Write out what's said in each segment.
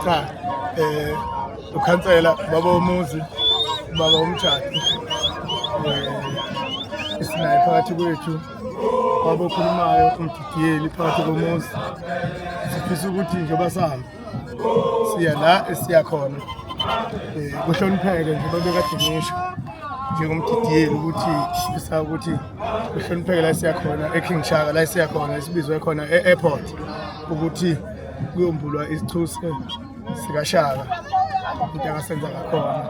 Cha, ukhansela baba umuzi, baba umtshati, isinaye phakathi kwethu, baba okhulumayo, umdidiyeli phakathi komuzi. Sifisa ukuthi njengoba sihamba siya la esiya khona, kuhlonipheke njengoba bekade ngisho njengomdidiyeli ukuthi sifisa ukuthi kuhlonipheke la esiya khona eKing Shaka, la esiya khona esibizwe khona e-airport ukuthi kuyombulwa isithusi sikaShaka into akasenza ngakhona.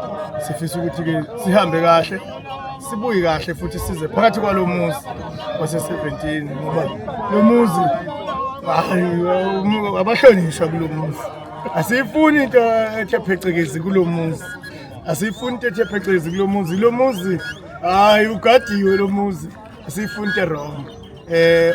Sifisa ukuthi-ke sihambe kahle, sibuye kahle futhi size phakathi kwalo muzi wase-17 ngoba lo muzi abahlonishwa kulo muzi. Asiyifuni into ethe phecelezi kulo muzi, asiyifuni into ethe phecelezi kulo muzi. Lo muzi hayi ugadiwe lo muzi, asiyifuni into wrong.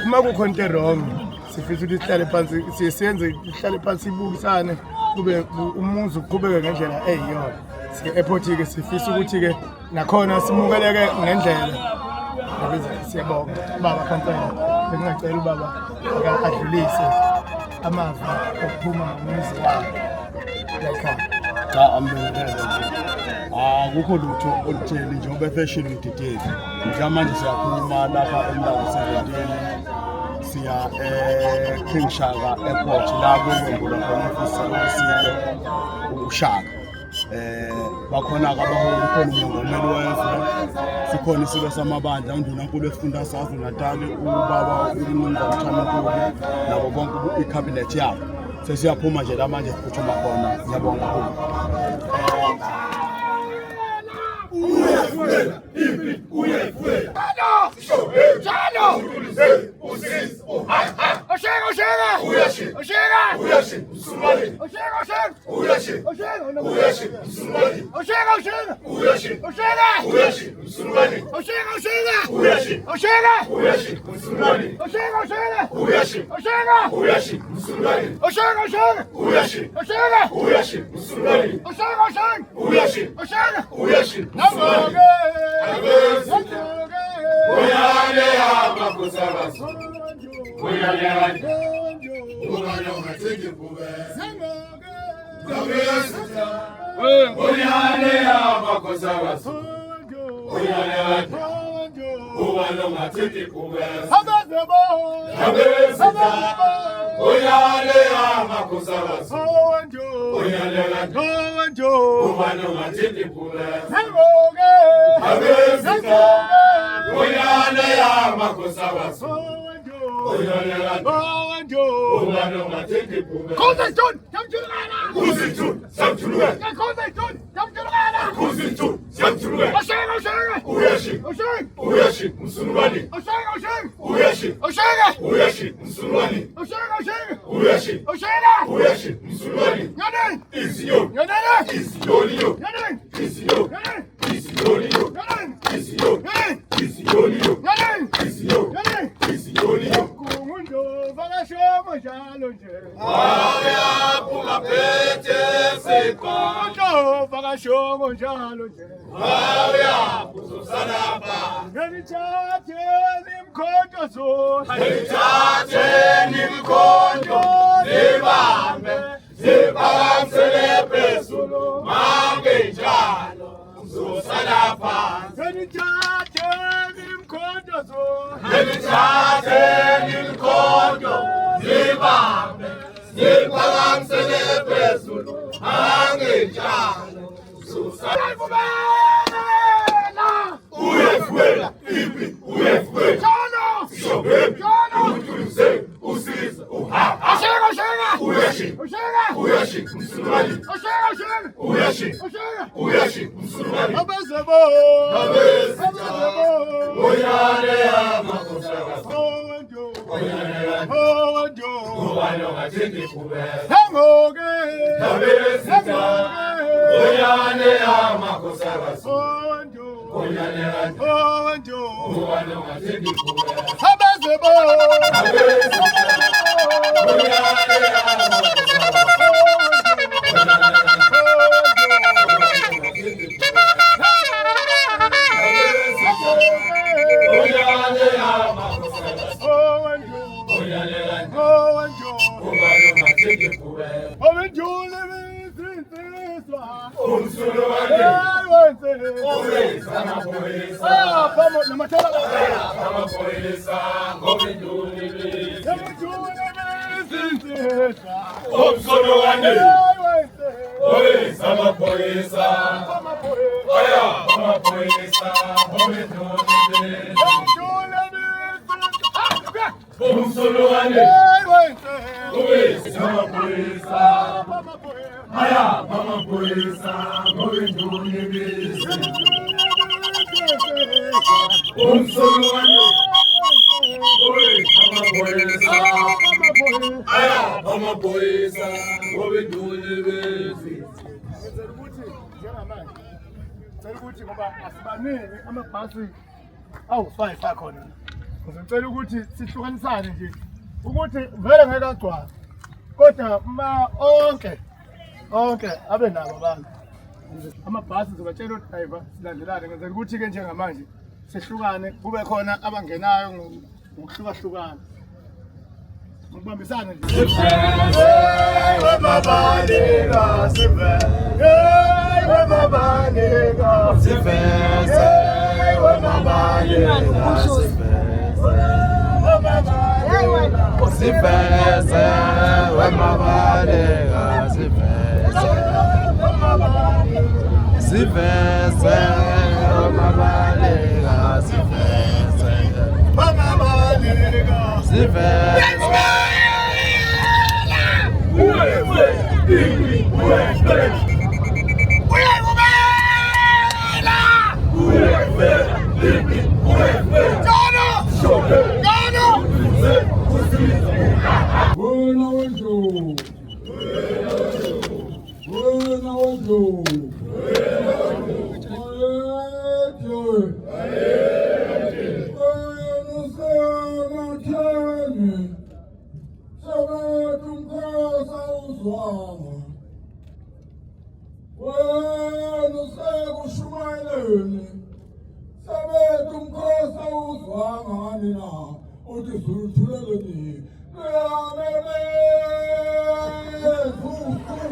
Uma kukhona into wrong sifisa ukuthi sihlale phansi siyenze, sihlale phansi sibukisane kube umuzi uqhubeke ngendlela eyiyona. Si-airport-ke sifisa ukuthi-ke nakhona simukeleke ngendlela. Siyabonga baba khansela, bengingacela ubaba adlulise amazwi okuphuma ngomuzi wakhe layikhaya. Cha ambelele akukho lutho olutheni njengoba efashini umdidiyeli. Njengamanje siyakhuluma lapha emndawo 17 siya eKing Shaka Airport la kuyombulwa khona ofisi kaSilo uShaka. Bakhona abaholi, khona umongameli wezwe, sikhona isilo samabandla, undunankulu esifunda saZulu-Natal, ubaba uMnumzane Mthwamukhulu nabo bonke icabinet yabo. Sesiyaphuma nje la manje siphuthuma khona. Ngiyabonga kakhulu. ukuthi ngoba asibaningi amabhasi awu-5 akhona. Ngicela ukuthi sihlukanisane nje ukuthi vele ngeke agcwale. Kodwa ma onke abe nabo abantu. Amabhasi zobatshela udriver silandelane ngenzela ukuthi ke njengamanje sehlukane kube khona abangenayo ngokuhlukahlukana. Ngibambisane nje. Wemabaleka siveze. Wemabaleka siveze. Wemabaleka siveze. Wemabaleka siveze. Siveze. Wemabaleka siveze. Wemabaleka siveze.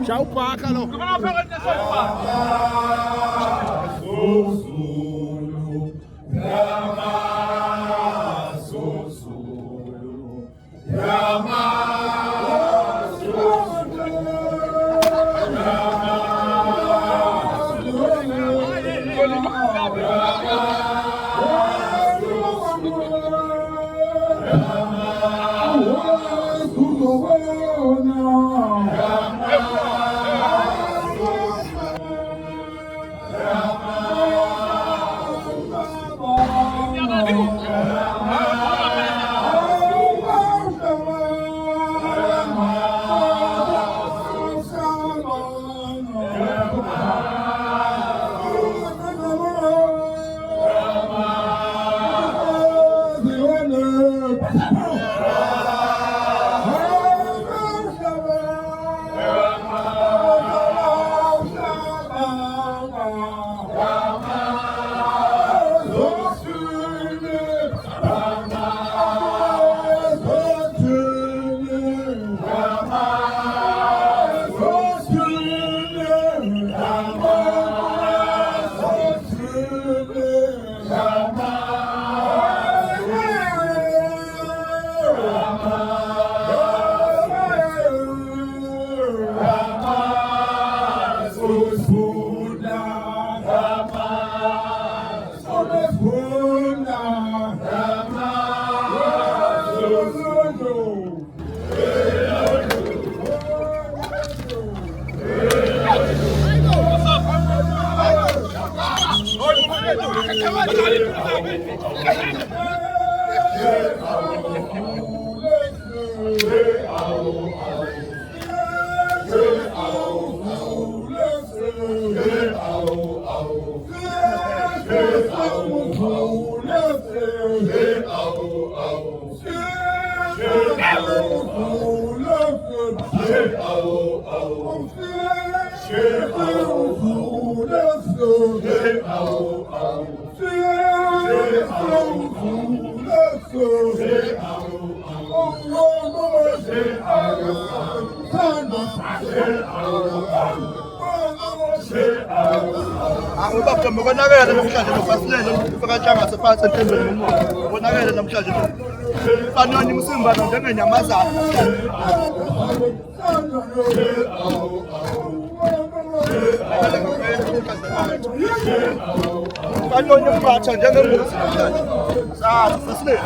Tchau, paca, não. Angibaphambi konakele namhlanje nofasilele ufika tshanga sephansi entembeni nomoya. Konakele namhlanje. Fanele umsimba njengenyamazana. Fanele umphatha njengembuzi namhlanje. Sazi fasilele.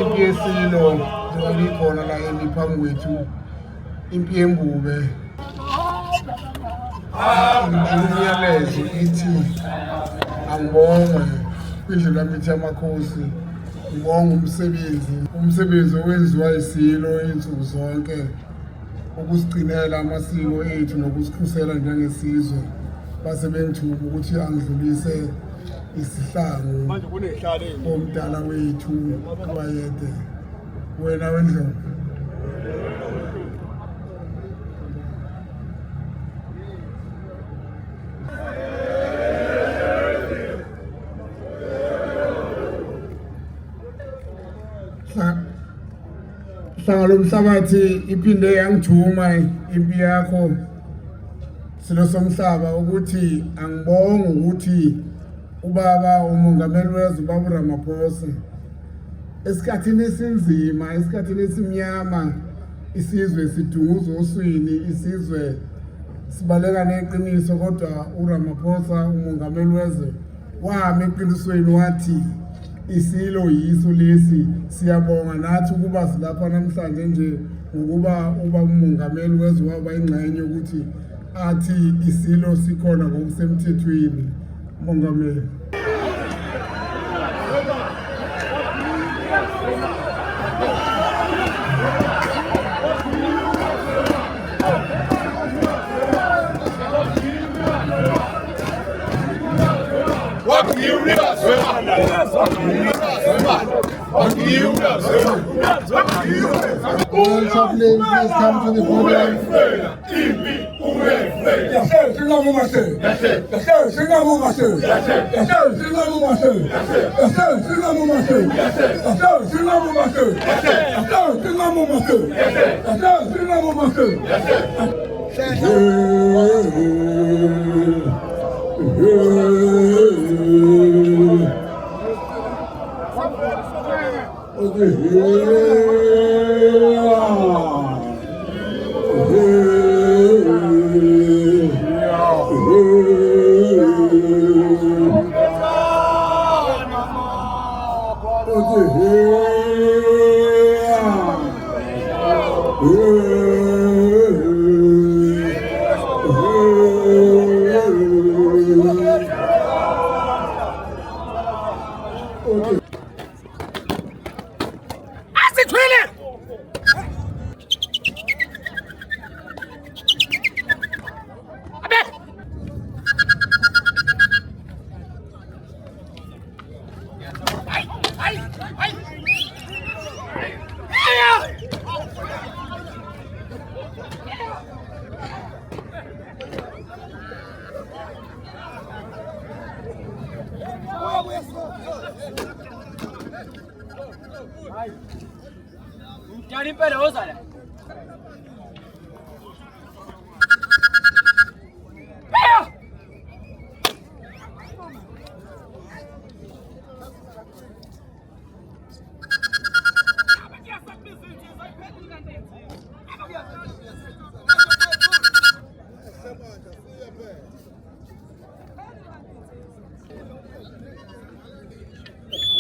Impiyesilo njengabikhona la emiphambi kwethu impi yembube imiyalezo ithi angibonge kwindlela yamithi yamakhosi ngibonga umsebenzi owenziwa isilo insuku zonke ukusigcinela amasiko ethu nokusikhusela njengesizwe base bengithuba ukuthi angidlulise isihlangu omdala wethu kabayede wena wendlovu hlanga lomhlabathi iphinde yangijuma impi yakho silo somhlaba ukuthi angibonge ukuthi ubaba umongameli wezwe ubaba Ramaphosa esikhathini esinzima esikhathini esimnyama isizwe sidunguza oswini isizwe sibaleka neqiniso kodwa uRamaphosa umongameli wezwe wami eqinisweni wathi isilo yiso lesi siyabonga nathi ukuba silapha namhlanje nje ukuba umongameli wezwe waba ingxenye ukuthi athi isilo sikhona ngokusemthethweni mongameli. All chaplain, please come to the podium.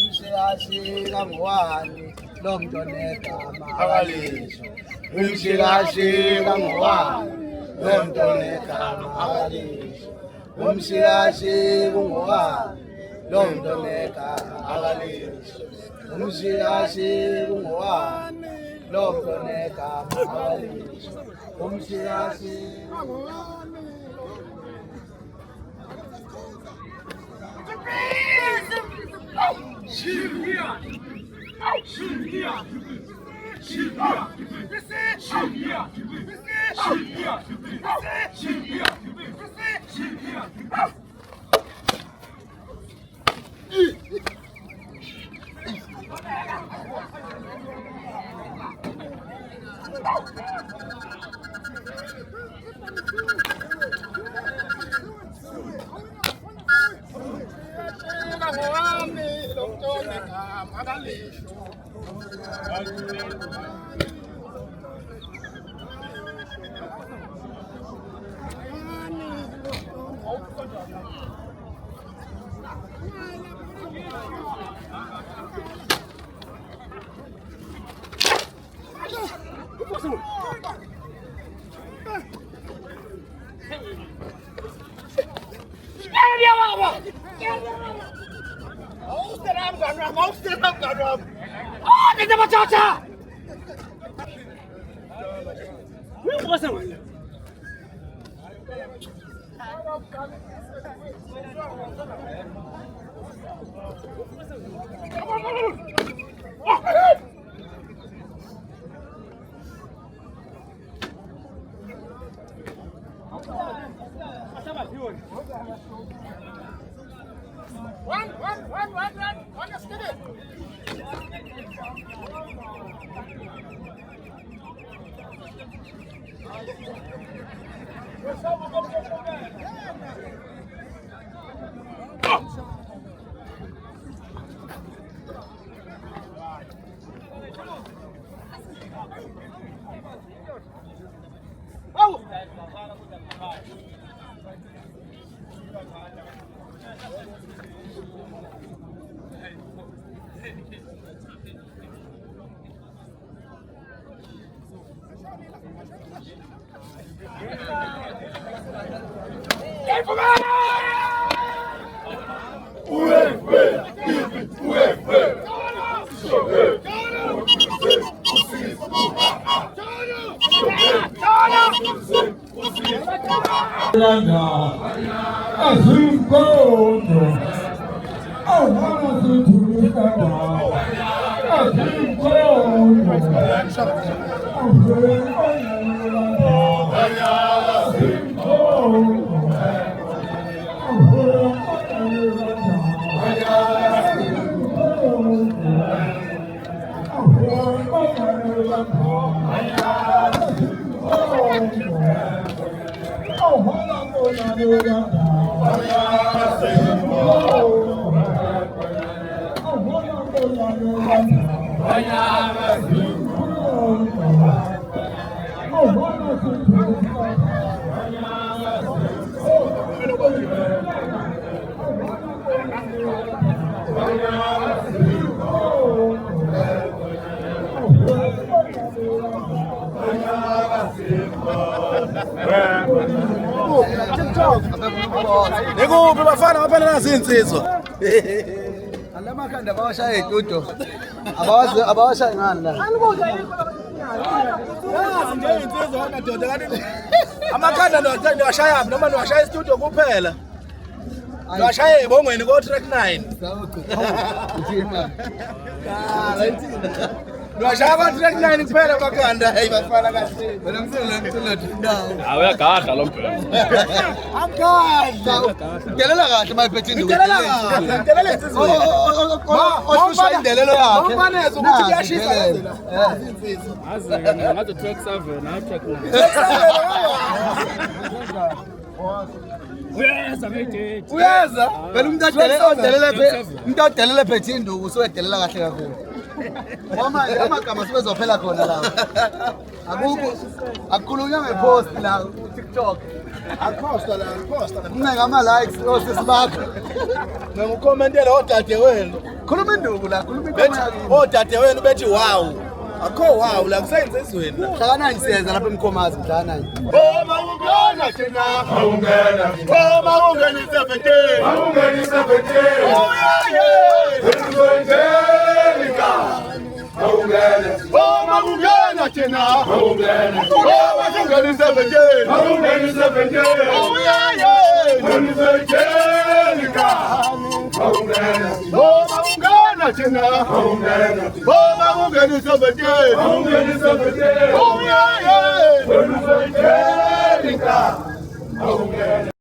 Umshikashika ngowani lo mntwana egama akalisho. Umshikashika ngowani lo mntwana egama akalisho. Umshikashika ngowani lo mntwana egama akalisho. Umshikashika ngowani lo mntwana egama akalisho. Umshikashika ngowani. Nikuphi bafana baphela nazinsizwa alamakhanda abawashaya edudo abawashaya ngani la insizwa amadoda kanti amakhanda niwashaya noma niwashaya istudio kuphela niwashaya ebongweni ko track 9 niwashaya ko track 9 kuphela amakhanda hey bafana kahle wena msela Awuyagada lo mbhelo. Angada. Udelela kahle mayiphethe induku. Udelela insizwa. Oshaya indelelo yakhe. Ufanele ukuthi kuyashisa la. Azi ngathi track 7 na track 9. Uyeza mate. Uyeza? Phela umuntu adelele phethe induku usoyedelela kahle kakhulu. Manje amagama sibezophela khona la. Akukho akukhulunywa ngepost la TikTok. Akhosta la, akhosta la. Uncenga ama-likes osisi bakho. Ngikukommentele odadewenu. Khuluma induku la, khuluma Bethi induku yakini. odadewenu bethi wow. Akho wow la kuseyenze ezweni la. Mhlaka 9 siyenza lapha eMkhomazi mhlaka 9. Oma ungena thina. Awungena. Oma ungena 17. Awungena 17. Oh yeah yeah. Oma ungena thina. Awungena. Oma ungena 17. Awungena 17. Oh yeah yeah. Oma ungena thina. Awungena. Oma ungena 17. Awungena 17. Oh yeah yeah. Awungena.